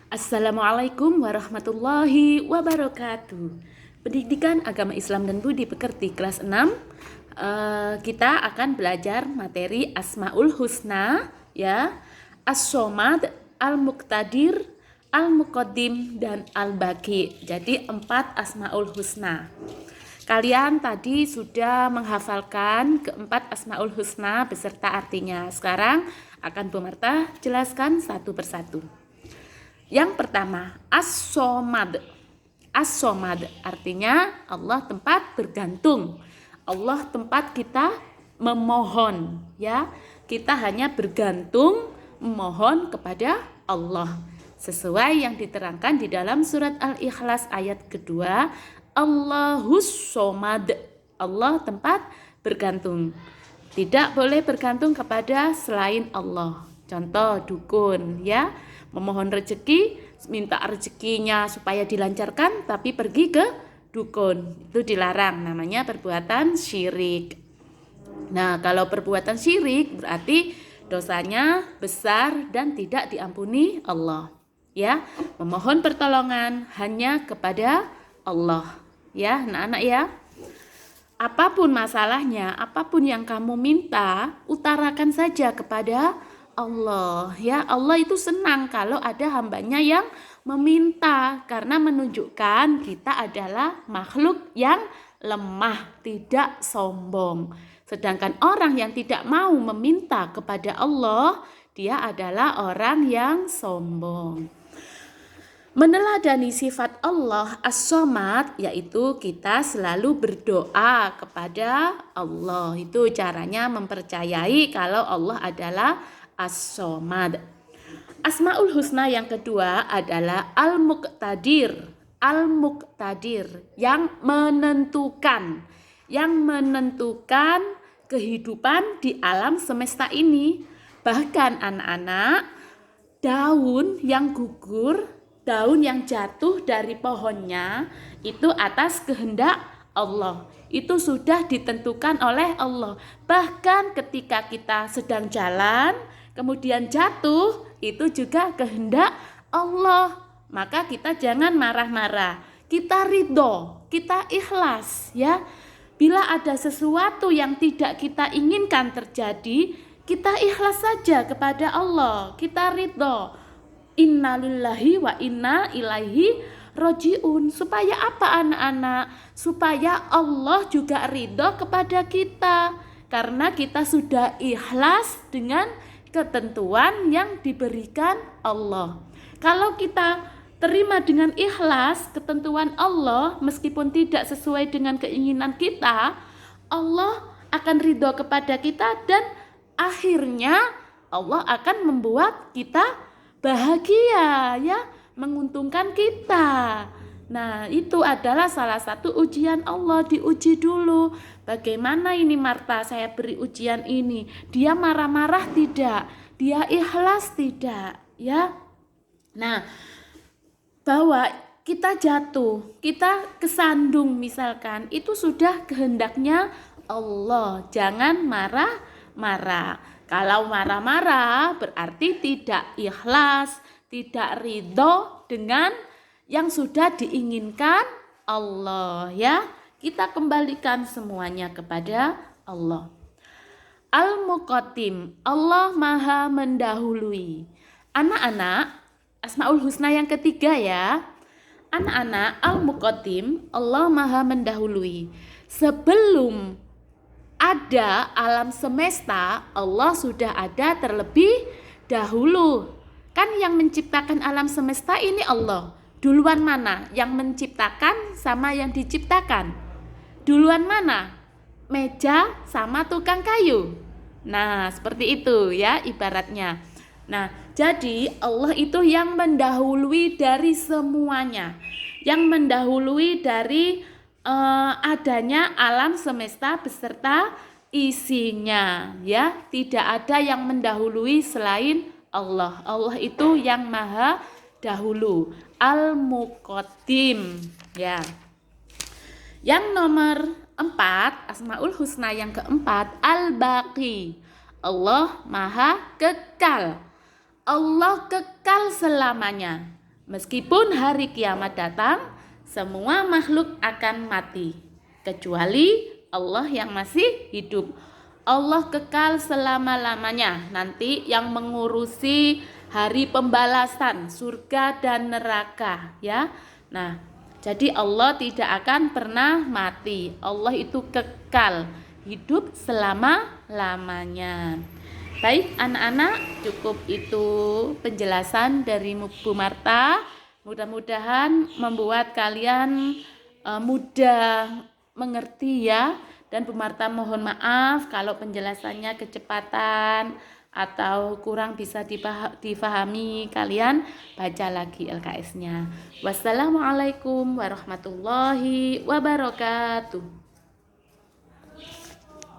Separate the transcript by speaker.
Speaker 1: Assalamualaikum warahmatullahi wabarakatuh. Pendidikan Agama Islam dan Budi Pekerti kelas 6. Kita akan belajar materi Asmaul Husna ya. As-Somad, Al-Muqtadir, Al-Muqaddim dan Al-Baqi. Jadi 4 Asmaul Husna. Kalian tadi sudah menghafalkan keempat Asmaul Husna beserta artinya. Sekarang akan Bu Marta jelaskan satu persatu. Yang pertama, As-Somad. As-Somad artinya Allah tempat bergantung. Allah tempat kita memohon, ya. Kita hanya bergantung memohon kepada Allah. Sesuai yang diterangkan di dalam surat Al-Ikhlas ayat kedua, Allahus Somad. Allah tempat bergantung. Tidak boleh bergantung kepada selain Allah. Contoh dukun, ya. Memohon rezeki, minta rezekinya supaya dilancarkan, tapi pergi ke dukun. Itu dilarang, namanya perbuatan syirik. Nah, kalau perbuatan syirik berarti dosanya besar dan tidak diampuni Allah. Ya, memohon pertolongan hanya kepada Allah. Ya, anak-anak ya. Apapun masalahnya, apapun yang kamu minta, utarakan saja kepada Allah. Ya, Allah itu senang kalau ada hambanya yang meminta, karena menunjukkan kita adalah makhluk yang lemah, tidak sombong. Sedangkan orang yang tidak mau meminta kepada Allah, dia adalah orang yang sombong. Meneladani sifat Allah As-Somad, yaitu kita selalu berdoa kepada Allah. Itu caranya mempercayai kalau Allah adalah As-Somad. Asmaul Husna yang kedua adalah Al-Muqtadir. Al-Muqtadir yang menentukan. Yang menentukan kehidupan di alam semesta ini. Bahkan anak-anak, daun yang gugur, daun yang jatuh dari pohonnya itu atas kehendak Allah. Itu sudah ditentukan oleh Allah. Bahkan ketika kita sedang jalan, kemudian jatuh, itu juga kehendak Allah. Maka kita jangan marah-marah. Kita ridho, kita ikhlas ya. Bila ada sesuatu yang tidak kita inginkan terjadi, kita ikhlas saja kepada Allah. Kita ridho. Inna lillahi wa inna ilaihi roji'un. Supaya apa anak-anak? Supaya Allah juga ridho kepada kita. Karena kita sudah ikhlas dengan ketentuan yang diberikan Allah. Kalau kita terima dengan ikhlas ketentuan Allah, meskipun tidak sesuai dengan keinginan kita, Allah akan ridho kepada kita dan akhirnya Allah akan membuat kita bahagia ya, menguntungkan kita. Nah, itu adalah salah satu ujian Allah. Diuji dulu. Bagaimana ini Marta, saya beri ujian ini. Dia marah-marah tidak? Dia ikhlas tidak? Ya. Nah, bahwa kita jatuh, kita kesandung misalkan, itu sudah kehendaknya Allah. Jangan marah-marah. Kalau marah-marah berarti tidak ikhlas, tidak ridho dengan yang sudah diinginkan Allah ya. Kita kembalikan semuanya kepada Allah. Al-Muqaddim, Allah Maha mendahului. Anak-anak, Asmaul Husna yang ketiga ya. Anak-anak, Al-Muqaddim, Allah Maha mendahului. Sebelum ada alam semesta, Allah sudah ada terlebih dahulu. Kan yang menciptakan alam semesta ini Allah. Duluan mana? Yang menciptakan sama yang diciptakan? Duluan mana? Meja sama tukang kayu. Nah, seperti itu ya ibaratnya. Nah, jadi Allah itu yang mendahului dari semuanya. Yang mendahului dari adanya alam semesta beserta isinya ya. Tidak ada yang mendahului selain Allah. Allah itu yang maha dahulu. Al-Muqaddim ya. Yang nomor 4, Asmaul Husna yang keempat, Al-Baqi. Allah maha kekal. Allah kekal selamanya. Meskipun hari kiamat datang, semua makhluk akan mati, kecuali Allah yang masih hidup. Allah kekal selama-lamanya. Nanti yang mengurusi hari pembalasan, surga dan neraka, ya. Nah, jadi Allah tidak akan pernah mati. Allah itu kekal, hidup selama-lamanya. Baik anak-anak, cukup itu penjelasan dari Bu Marta. Mudah-mudahan membuat kalian mudah mengerti ya. Dan Bu Marta mohon maaf kalau penjelasannya kecepatan atau kurang bisa difahami. Kalian baca lagi LKS-nya. Wassalamualaikum warahmatullahi wabarakatuh.